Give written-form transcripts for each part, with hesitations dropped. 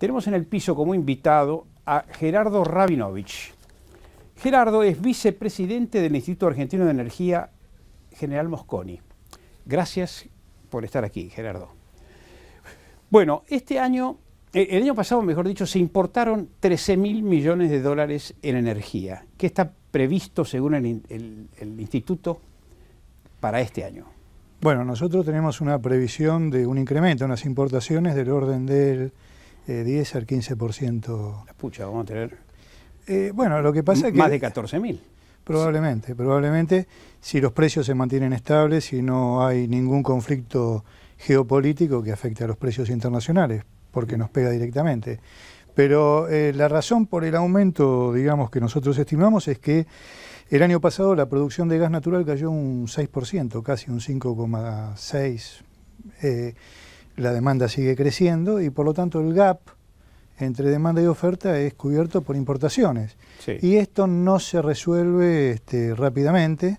Tenemos en el piso como invitado a Gerardo Rabinovich. Gerardo es vicepresidente del Instituto Argentino de Energía General Mosconi. Gracias por estar aquí, Gerardo. Bueno, este año, el año pasado, mejor dicho, se importaron 13.000 millones de dólares en energía. ¿Qué está previsto, según el Instituto, para este año? Bueno, nosotros tenemos una previsión de un incremento en las importaciones del orden del 10 al 15%. Pucha, vamos a tener bueno, lo que pasa es que... más de 14.000. Probablemente, si los precios se mantienen estables, si no hay ningún conflicto geopolítico que afecte a los precios internacionales, porque nos pega directamente. Pero la razón por el aumento, digamos, que nosotros estimamos es que el año pasado la producción de gas natural cayó un 6%, casi un 5,6%. La demanda sigue creciendo y por lo tanto el gap entre demanda y oferta es cubierto por importaciones. Sí. Y esto no se resuelve rápidamente.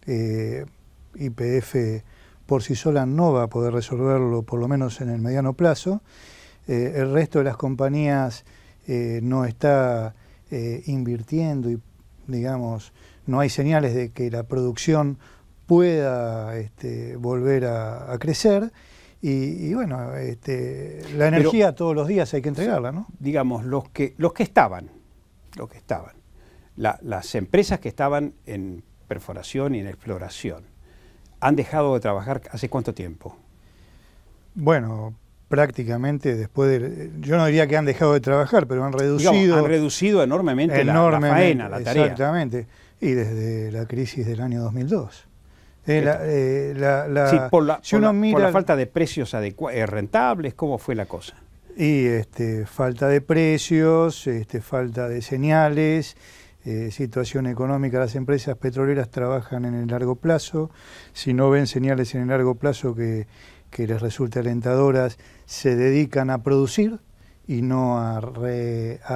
YPF por sí sola no va a poder resolverlo, por lo menos en el mediano plazo. El resto de las compañías no está invirtiendo y, digamos, no hay señales de que la producción pueda volver a crecer. Y bueno, la energía todos los días hay que entregarla, ¿no? Digamos, los que estaban, las empresas que estaban en perforación y en exploración, ¿han dejado de trabajar hace cuánto tiempo? Bueno, prácticamente después de... Yo no diría que han dejado de trabajar, pero han reducido... Digamos, han reducido enormemente la faena, la tarea. Exactamente, y desde la crisis del año 2002. Sí, por la falta de precios rentables, ¿cómo fue la cosa? Y falta de precios, falta de señales, situación económica. Las empresas petroleras trabajan en el largo plazo. Si no ven señales en el largo plazo que les resulte alentadoras, se dedican a producir y no a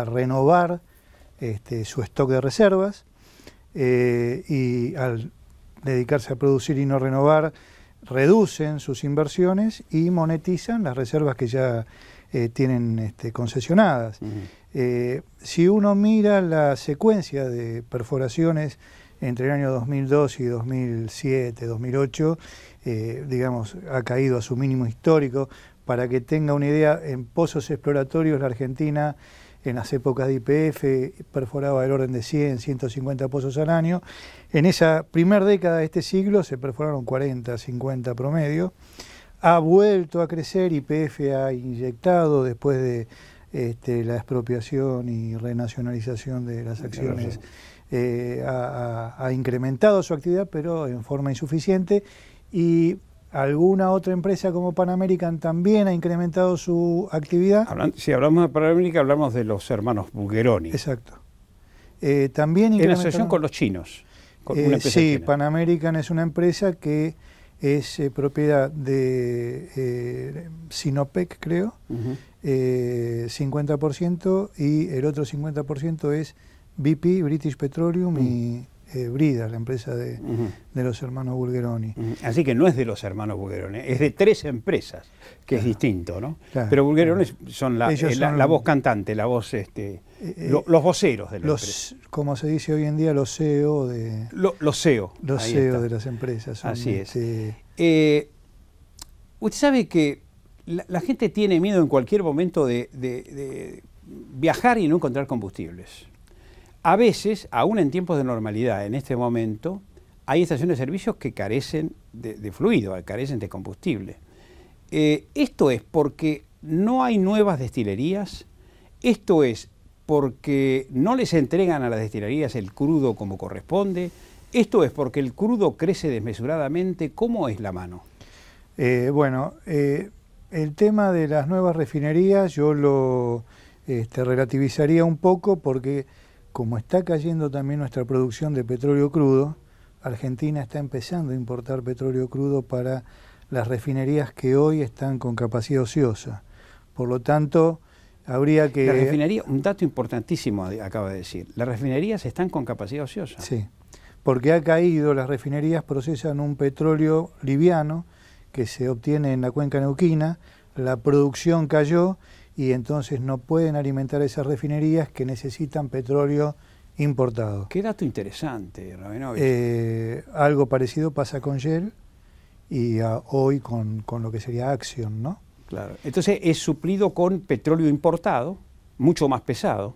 renovar su stock de reservas. Y al dedicarse a producir y no renovar, reducen sus inversiones y monetizan las reservas que ya tienen concesionadas. Si uno mira la secuencia de perforaciones entre el año 2002 y 2007, 2008, digamos, ha caído a su mínimo histórico. Para que tenga una idea, en pozos exploratorios la Argentina en las épocas de YPF perforaba el orden de 100, 150 pozos al año. En esa primera década de este siglo se perforaron 40, 50 promedio. Ha vuelto a crecer, YPF ha inyectado después de la expropiación y renacionalización de las acciones, ha incrementado su actividad, pero en forma insuficiente, y alguna otra empresa como Pan American también ha incrementado su actividad. Si hablamos de Pan American, hablamos de los hermanos Bulgheroni. Exacto. También en asociación con los chinos. Con una empresa sí, china. Pan American es una empresa que es propiedad de Sinopec, creo, 50%, y el otro 50% es BP, British Petroleum, y Brida, la empresa de los hermanos Bulgheroni. Así que no es de los hermanos Bulgheroni, es de tres empresas, que es distinto, ¿no? Claro, pero Bulgheroni son la voz cantante, la voz, los voceros de la empresa. Como se dice hoy en día, los CEO de... Los CEO. Los CEO de las empresas. Son así es. Usted sabe que la gente tiene miedo en cualquier momento de viajar y no encontrar combustibles. A veces, aún en tiempos de normalidad, en este momento, hay estaciones de servicios que carecen de fluido, carecen de combustible. Esto es porque no hay nuevas destilerías, esto es porque no les entregan a las destilerías el crudo como corresponde, esto es porque el crudo crece desmesuradamente. ¿Cómo es la mano? Bueno, el tema de las nuevas refinerías yo lo relativizaría un poco, porque como está cayendo también nuestra producción de petróleo crudo, Argentina está empezando a importar petróleo crudo para las refinerías que hoy están con capacidad ociosa. Por lo tanto, habría que... La refinería, un dato importantísimo acaba de decir, las refinerías están con capacidad ociosa. Sí, porque ha caído, las refinerías procesan un petróleo liviano que se obtiene en la cuenca neuquina, la producción cayó y entonces no pueden alimentar esas refinerías que necesitan petróleo importado. Qué dato interesante, Rabinovich. Algo parecido pasa con Shell y hoy con lo que sería Axion, ¿no? Claro. Entonces es suplido con petróleo importado, mucho más pesado.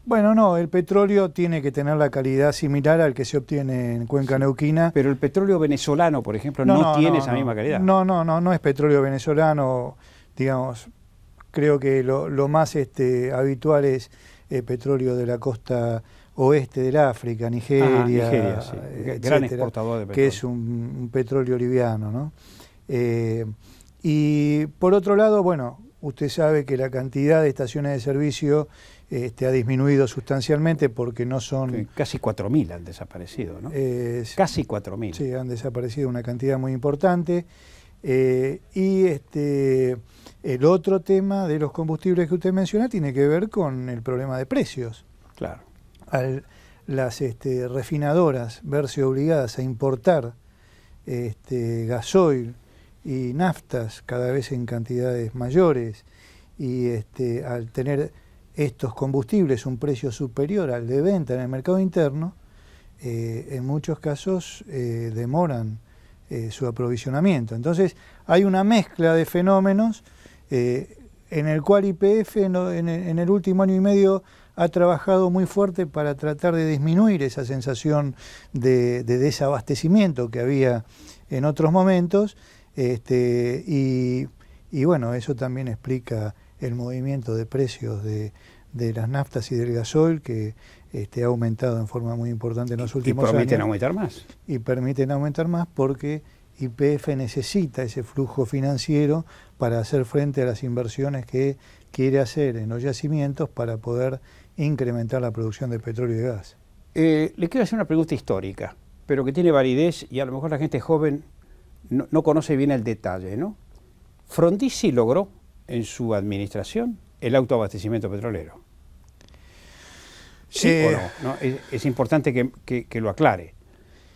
Bueno, no, el petróleo tiene que tener la calidad similar al que se obtiene en Cuenca Neuquina. Pero el petróleo venezolano, por ejemplo, no tiene esa misma calidad. No es petróleo venezolano, digamos, creo que lo más habitual es petróleo de la costa oeste del África, Nigeria, sí. etcétera, Gran exportador de petróleo. Que es un petróleo liviano, ¿no? Y por otro lado, bueno, usted sabe que la cantidad de estaciones de servicio ha disminuido sustancialmente porque no son... Casi 4.000 han desaparecido, ¿no? Casi 4.000. Sí, han desaparecido una cantidad muy importante. Y el otro tema de los combustibles que usted menciona tiene que ver con el problema de precios. Claro. Al las refinadoras verse obligadas a importar gasoil y naftas cada vez en cantidades mayores y al tener estos combustibles un precio superior al de venta en el mercado interno, en muchos casos demoran su aprovisionamiento. Entonces hay una mezcla de fenómenos en el cual YPF en el último año y medio ha trabajado muy fuerte para tratar de disminuir esa sensación de desabastecimiento que había en otros momentos, y bueno, eso también explica el movimiento de precios de las naftas y del gasoil que ha aumentado en forma muy importante en los últimos años. ¿Y permiten aumentar más? Y permiten aumentar más porque YPF necesita ese flujo financiero para hacer frente a las inversiones que quiere hacer en los yacimientos para poder incrementar la producción de petróleo y de gas. Le quiero hacer una pregunta histórica, pero que tiene validez y a lo mejor la gente joven no conoce bien el detalle, ¿no? Frondizi logró en su administración el autoabastecimiento petrolero. ¿Sí o no? Es importante que lo aclare,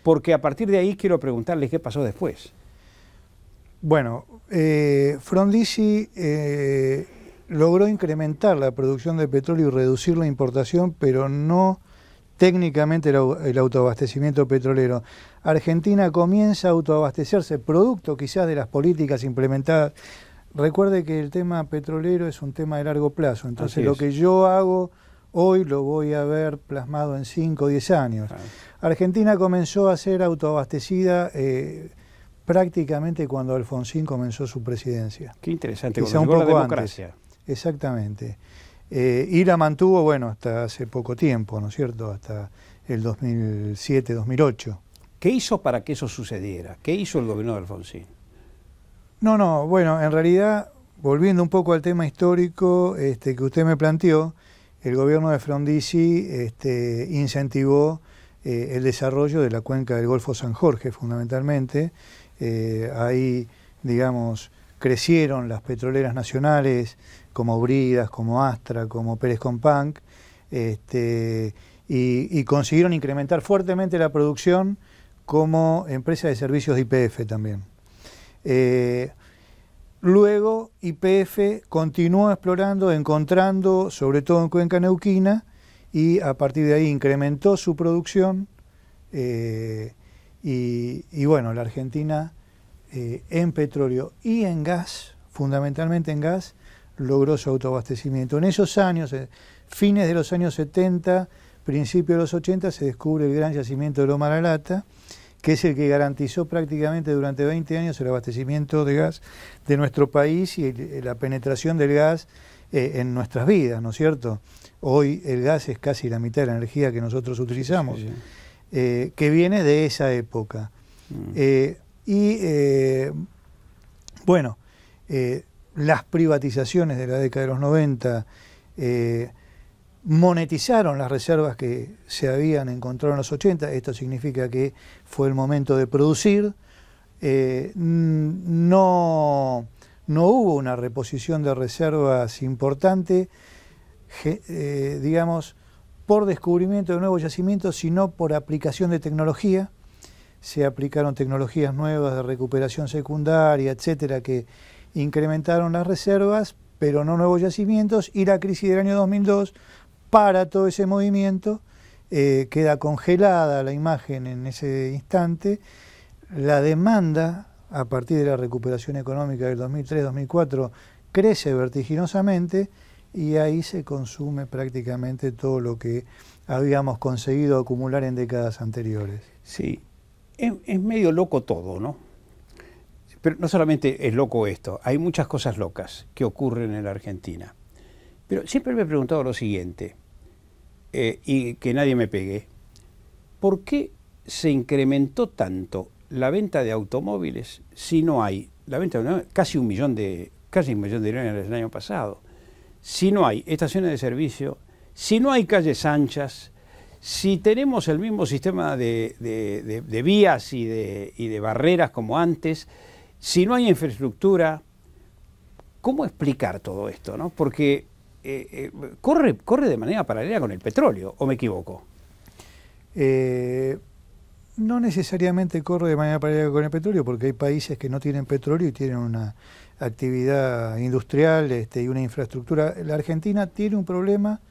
porque a partir de ahí quiero preguntarle qué pasó después. Bueno, Frondizi logró incrementar la producción de petróleo y reducir la importación, pero no técnicamente el autoabastecimiento petrolero. Argentina comienza a autoabastecerse, producto quizás de las políticas implementadas. Recuerde que el tema petrolero es un tema de largo plazo, entonces lo que yo hago hoy lo voy a ver plasmado en 5 o 10 años. Argentina comenzó a ser autoabastecida prácticamente cuando Alfonsín comenzó su presidencia. Qué interesante, quizá un poco la democracia. Antes. Exactamente. Y la mantuvo, bueno, hasta hace poco tiempo, ¿no es cierto? Hasta el 2007, 2008. ¿Qué hizo para que eso sucediera? ¿Qué hizo el gobierno de Alfonsín? Bueno, en realidad, volviendo un poco al tema histórico que usted me planteó, el gobierno de Frondizi incentivó el desarrollo de la cuenca del Golfo San Jorge, fundamentalmente. Ahí, digamos, crecieron las petroleras nacionales como Bridas, como Astra, como Pérez Companc, y consiguieron incrementar fuertemente la producción como empresa de servicios de YPF también. Luego YPF continuó explorando, encontrando, sobre todo en Cuenca Neuquina, y a partir de ahí incrementó su producción, y bueno, la Argentina en petróleo y en gas, fundamentalmente en gas, logró su autoabastecimiento. En esos años, fines de los años 70, principios de los 80, se descubre el gran yacimiento de Loma La Lata, que es el que garantizó prácticamente durante 20 años el abastecimiento de gas de nuestro país y la penetración del gas en nuestras vidas, ¿no es cierto? Hoy el gas es casi la mitad de la energía que nosotros utilizamos, que viene de esa época. Bueno, las privatizaciones de la década de los 90 monetizaron las reservas que se habían encontrado en los 80, esto significa que fue el momento de producir, no hubo una reposición de reservas importante, digamos, por descubrimiento de nuevos yacimientos, sino por aplicación de tecnología. Se aplicaron tecnologías nuevas de recuperación secundaria, etcétera, que incrementaron las reservas, pero no nuevos yacimientos, y la crisis del año 2002 para todo ese movimiento, queda congelada la imagen en ese instante, la demanda a partir de la recuperación económica del 2003-2004 crece vertiginosamente y ahí se consume prácticamente todo lo que habíamos conseguido acumular en décadas anteriores. Sí, es medio loco todo, ¿no? Pero no solamente es loco esto, hay muchas cosas locas que ocurren en la Argentina. Pero siempre me he preguntado lo siguiente, y que nadie me pegue, ¿por qué se incrementó tanto la venta de automóviles si no hay, la venta de casi un millón de unidades el año pasado, si no hay estaciones de servicio, si no hay calles anchas, si tenemos el mismo sistema de vías y de barreras como antes, si no hay infraestructura? ¿Cómo explicar todo esto, no? Porque corre de manera paralela con el petróleo, ¿o me equivoco? No necesariamente corre de manera paralela con el petróleo, porque hay países que no tienen petróleo y tienen una actividad industrial y una infraestructura. La Argentina tiene un problema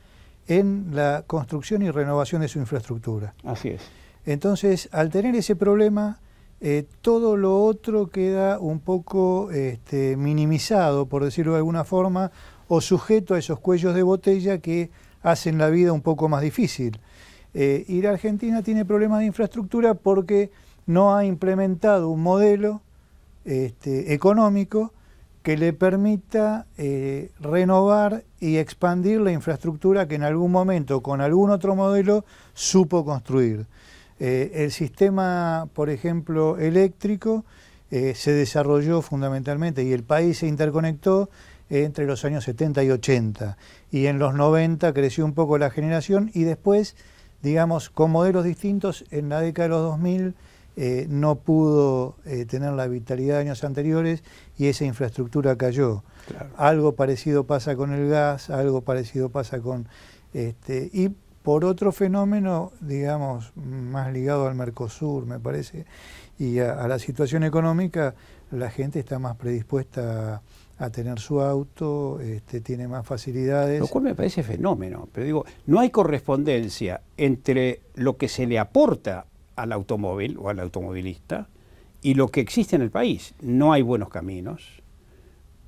en la construcción y renovación de su infraestructura. Así es. Entonces, al tener ese problema, todo lo otro queda un poco minimizado, por decirlo de alguna forma, o sujeto a esos cuellos de botella que hacen la vida un poco más difícil. Y la Argentina tiene problemas de infraestructura porque no ha implementado un modelo económico que le permita renovar y expandir la infraestructura que en algún momento, con algún otro modelo, supo construir. El sistema, por ejemplo, eléctrico, se desarrolló fundamentalmente y el país se interconectó entre los años 70 y 80. Y en los 90 creció un poco la generación y después, digamos, con modelos distintos, en la década de los 2000 no pudo tener la vitalidad de años anteriores y esa infraestructura cayó. Claro. Algo parecido pasa con el gas, algo parecido pasa con... y por otro fenómeno, digamos, más ligado al Mercosur, me parece, y a la situación económica, la gente está más predispuesta a tener su auto, tiene más facilidades. Lo cual me parece fenómeno, pero digo, no hay correspondencia entre lo que se le aporta al automóvil o al automovilista y lo que existe en el país. No hay buenos caminos.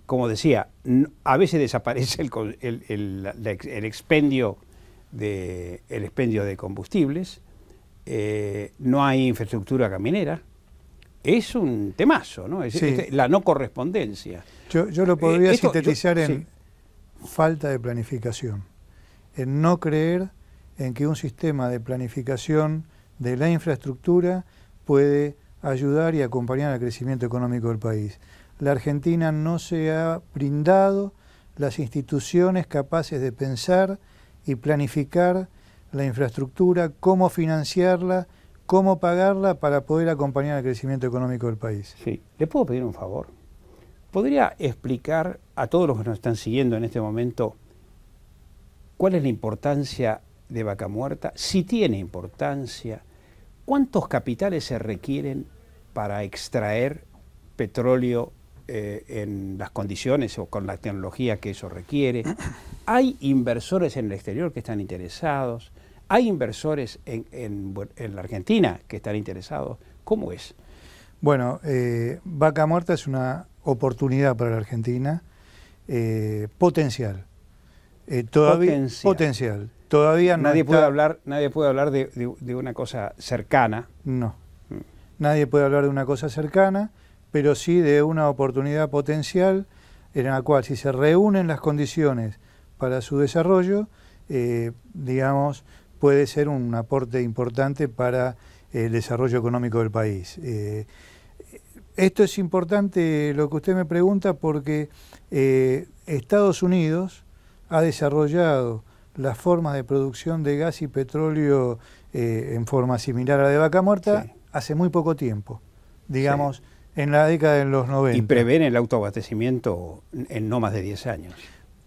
Como decía, a veces desaparece el expendio de combustibles, no hay infraestructura caminera. Es un temazo, ¿no? La no correspondencia. Yo lo podría sintetizar en falta de planificación, en no creer en que un sistema de planificación de la infraestructura puede ayudar y acompañar al crecimiento económico del país. La Argentina no se ha brindado las instituciones capaces de pensar y planificar la infraestructura, cómo financiarla, cómo pagarla para poder acompañar al crecimiento económico del país. Sí. ¿Le puedo pedir un favor? ¿Podría explicar a todos los que nos están siguiendo en este momento cuál es la importancia de Vaca Muerta? Si tiene importancia, ¿cuántos capitales se requieren para extraer petróleo en las condiciones o con la tecnología que eso requiere? ¿Hay inversores en el exterior que están interesados? ¿Hay inversores en la Argentina que están interesados? ¿Cómo es? Bueno, Vaca Muerta es una oportunidad para la Argentina, potencial. Potencial. Todavía no nadie puede hablar de una cosa cercana. No. Nadie puede hablar de una cosa cercana, pero sí de una oportunidad potencial en la cual, si se reúnen las condiciones para su desarrollo, digamos, puede ser un aporte importante para el desarrollo económico del país. Esto es importante lo que usted me pregunta porque Estados Unidos ha desarrollado las formas de producción de gas y petróleo en forma similar a la de Vaca Muerta hace muy poco tiempo, digamos, en la década de los 90. Y prevén el autoabastecimiento en no más de 10 años.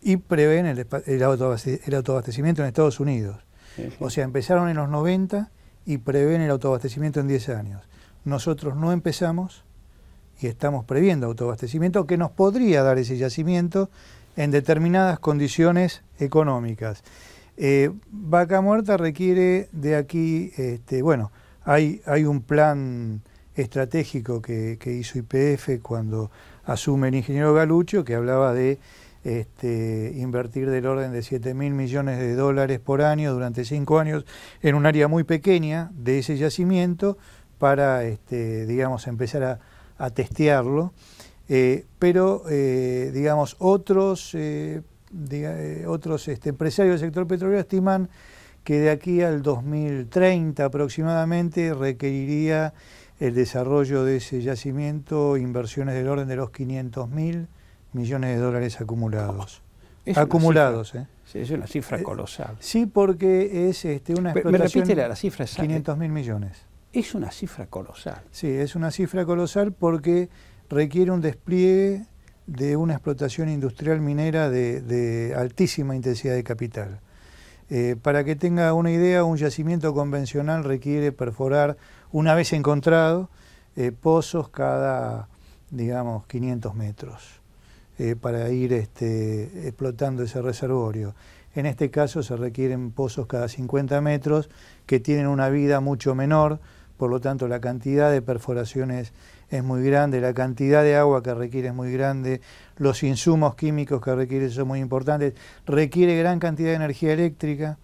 Y prevén el autoabastecimiento en Estados Unidos. O sea, empezaron en los 90 y prevén el autoabastecimiento en 10 años. Nosotros no empezamos y estamos previendo autoabastecimiento que nos podría dar ese yacimiento en determinadas condiciones económicas. Vaca Muerta requiere de aquí, bueno, hay un plan estratégico que hizo YPF cuando asume el ingeniero Galuccio, que hablaba de invertir del orden de 7.000 millones de dólares por año durante 5 años en un área muy pequeña de ese yacimiento para, digamos, empezar a testearlo. Pero, digamos, otros empresarios del sector petrolero estiman que de aquí al 2030 aproximadamente requeriría el desarrollo de ese yacimiento inversiones del orden de los 500.000 millones de dólares acumulados. Es acumulados, una cifra, sí, es una cifra colosal. Sí, porque es una explotación... ¿Me repite la cifra exacta? 500.000 millones. Es una cifra colosal. Sí, es una cifra colosal porque requiere un despliegue de una explotación industrial minera de altísima intensidad de capital. Para que tenga una idea, un yacimiento convencional requiere perforar, una vez encontrado, pozos cada, digamos, 500 metros para ir explotando ese reservorio. En este caso se requieren pozos cada 50 metros que tienen una vida mucho menor, por lo tanto la cantidad de perforaciones es muy grande, la cantidad de agua que requiere es muy grande, los insumos químicos que requiere son muy importantes, requiere gran cantidad de energía eléctrica.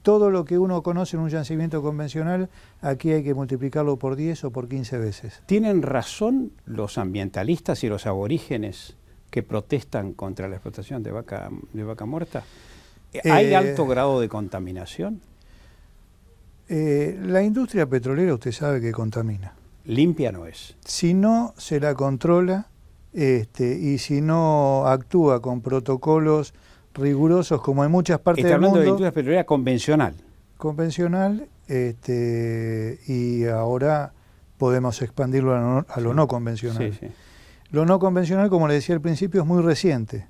Todo lo que uno conoce en un yacimiento convencional, aquí hay que multiplicarlo por 10 o por 15 veces. ¿Tienen razón los ambientalistas y los aborígenes que protestan contra la explotación de vaca muerta? ¿Hay alto grado de contaminación? La industria petrolera usted sabe que contamina. Limpia no es. Si no se la controla y si no actúa con protocolos rigurosos como en muchas partes del mundo... Está hablando de la industria petrolera convencional. Convencional, y ahora podemos expandirlo a lo no convencional. Sí, sí. Lo no convencional, como le decía al principio, es muy reciente.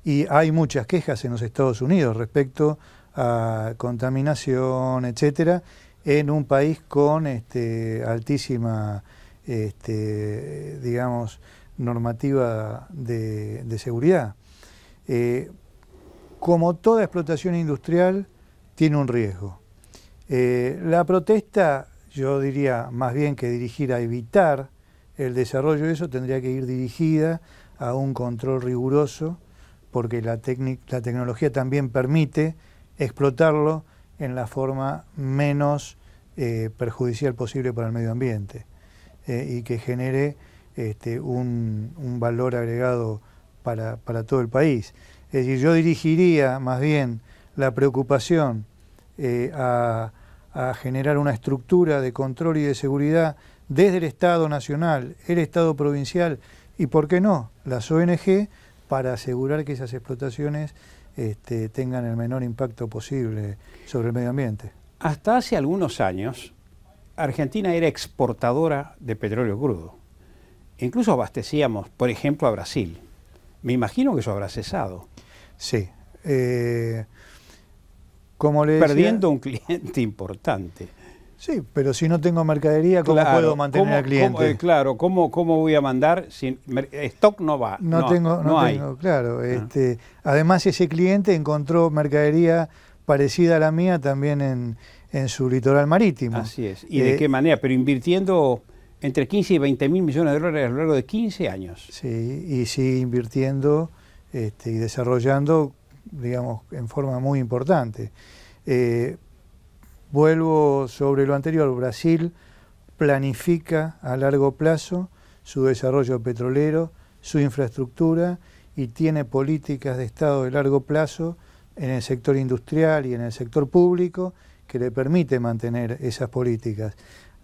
Y hay muchas quejas en los Estados Unidos respecto a contaminación, etcétera, en un país con altísima, digamos, normativa de seguridad. Como toda explotación industrial, tiene un riesgo. La protesta, yo diría más bien que dirigir a evitar el desarrollo de eso, tendría que ir dirigida a un control riguroso, porque la tecnología también permite explotarlo en la forma menos perjudicial posible para el medio ambiente y que genere un valor agregado para todo el país. Es decir, yo dirigiría más bien la preocupación a generar una estructura de control y de seguridad desde el Estado nacional, el Estado provincial y, ¿por qué no?, las ONG, para asegurar que esas explotaciones tengan el menor impacto posible sobre el medio ambiente. Hasta hace algunos años, Argentina era exportadora de petróleo crudo. Incluso abastecíamos, por ejemplo, a Brasil. Me imagino que eso habrá cesado. Sí. Como le decía, perdiendo un cliente importante. Sí, pero si no tengo mercadería, ¿cómo puedo mantener al cliente? ¿Cómo voy a mandar? Si stock no va. No tengo, claro. Además, ese cliente encontró mercadería parecida a la mía también en su litoral marítimo. Así es. ¿Y de qué manera? Pero invirtiendo entre 15 y 20 mil millones de dólares a lo largo de 15 años. Sí, y sigue invirtiendo y desarrollando, digamos, en forma muy importante. Vuelvo sobre lo anterior. Brasil planifica a largo plazo su desarrollo petrolero, su infraestructura, y tiene políticas de Estado de largo plazo en el sector industrial y en el sector público que le permite mantener esas políticas.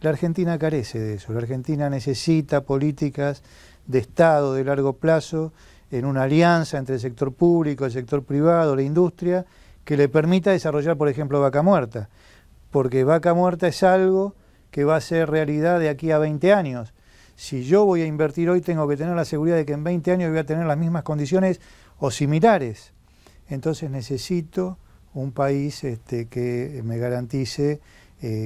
La Argentina carece de eso. La Argentina necesita políticas de Estado de largo plazo en una alianza entre el sector público, el sector privado, la industria, que le permita desarrollar, por ejemplo, Vaca Muerta. Porque Vaca Muerta es algo que va a ser realidad de aquí a 20 años. Si yo voy a invertir hoy, tengo que tener la seguridad de que en 20 años voy a tener las mismas condiciones o similares. Entonces necesito un país que me garantice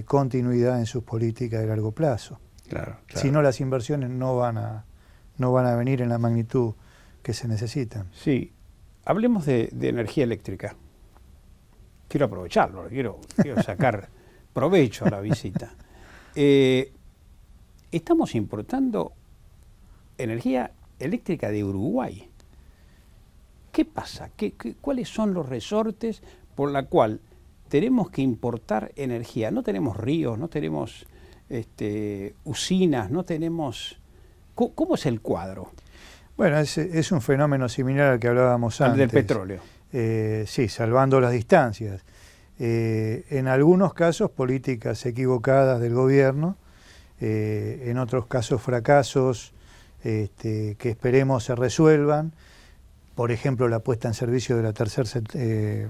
continuidad en sus políticas de largo plazo. Claro. Si no, las inversiones no van a venir en la magnitud que se necesitan. Sí. Hablemos de energía eléctrica. Quiero aprovecharlo, quiero sacar provecho a la visita. Estamos importando energía eléctrica de Uruguay. ¿Qué pasa? ¿Cuáles son los resortes por la cual tenemos que importar energía? No tenemos ríos, no tenemos usinas, no tenemos... ¿Cómo es el cuadro? Bueno, es un fenómeno similar al que hablábamos antes. Al del petróleo. Sí, salvando las distancias. En algunos casos políticas equivocadas del gobierno, en otros casos fracasos que esperemos se resuelvan. Por ejemplo, la puesta en servicio de la tercera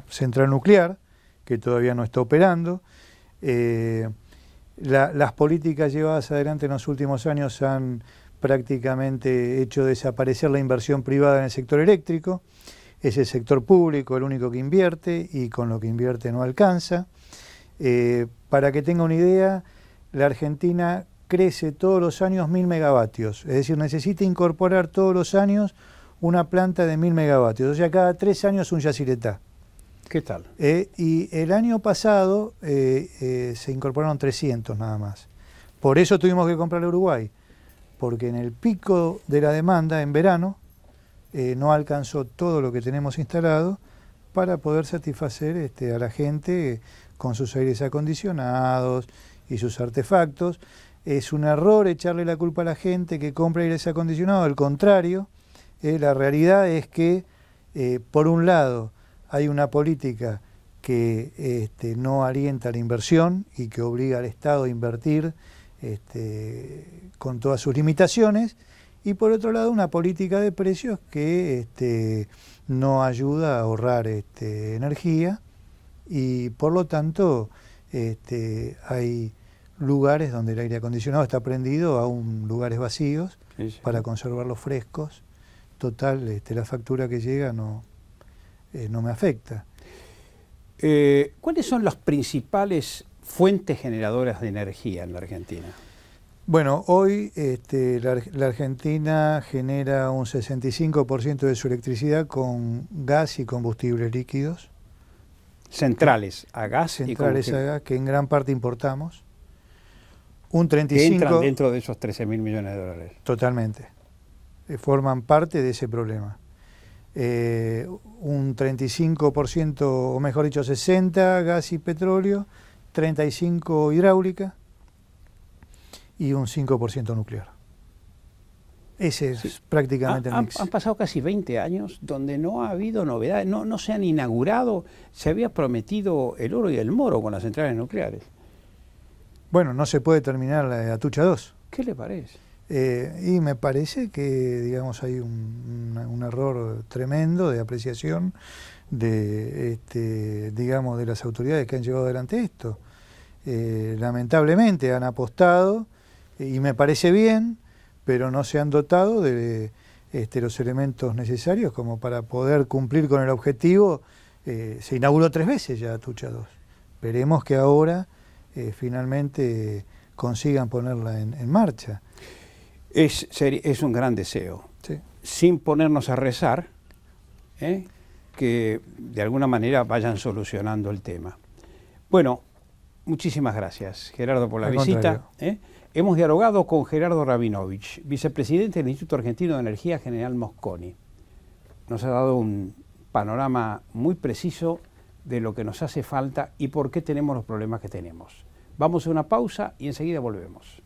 central nuclear, que todavía no está operando. Las políticas llevadas adelante en los últimos años han prácticamente hecho desaparecer la inversión privada en el sector eléctrico. Es el sector público el único que invierte y con lo que invierte no alcanza. Para que tenga una idea, la Argentina crece todos los años 1000 megavatios, es decir, necesita incorporar todos los años una planta de 1000 megavatios, o sea, cada 3 años un yacyretá. ¿Qué tal? Y el año pasado se incorporaron 300 nada más. Por eso tuvimos que comprar a Uruguay, porque en el pico de la demanda en verano no alcanzó todo lo que tenemos instalado para poder satisfacer a la gente con sus aires acondicionados y sus artefactos. Es un error echarle la culpa a la gente que compra aires acondicionados, al contrario, la realidad es que por un lado hay una política que no alienta la inversión y que obliga al Estado a invertir con todas sus limitaciones, y por otro lado una política de precios que no ayuda a ahorrar energía, y por lo tanto hay lugares donde el aire acondicionado está prendido, aún lugares vacíos, sí, para conservarlos frescos. Total, la factura que llega no me afecta. ¿Cuáles son las principales fuentes generadoras de energía en la Argentina? Bueno, hoy la Argentina genera un 65% de su electricidad con gas y combustibles líquidos. Centrales a gas Centrales y a gas, que en gran parte importamos. Un 35%... Que entran dentro de esos 13.000 millones de dólares. Totalmente. Forman parte de ese problema. Un 35%, o mejor dicho 60%, gas y petróleo, 35% hidráulica y un 5% nuclear. Ese es prácticamente el mix. Han pasado casi 20 años donde no ha habido novedades, no se han inaugurado, se había prometido el oro y el moro con las centrales nucleares. Bueno, no se puede terminar la Atucha 2. ¿Qué le parece? Y me parece que, digamos, hay un error tremendo de apreciación digamos, de las autoridades que han llevado adelante esto. Lamentablemente han apostado, y me parece bien, pero no se han dotado de los elementos necesarios como para poder cumplir con el objetivo. Se inauguró 3 veces ya Atucha 2. Veremos que ahora finalmente consigan ponerla en marcha. Es un gran deseo, sí, sin ponernos a rezar, que de alguna manera vayan solucionando el tema. Bueno, muchísimas gracias, Gerardo, por la visita. Hemos dialogado con Gerardo Rabinovich, vicepresidente del Instituto Argentino de Energía General Mosconi. Nos ha dado un panorama muy preciso de lo que nos hace falta y por qué tenemos los problemas que tenemos. Vamos a una pausa y enseguida volvemos.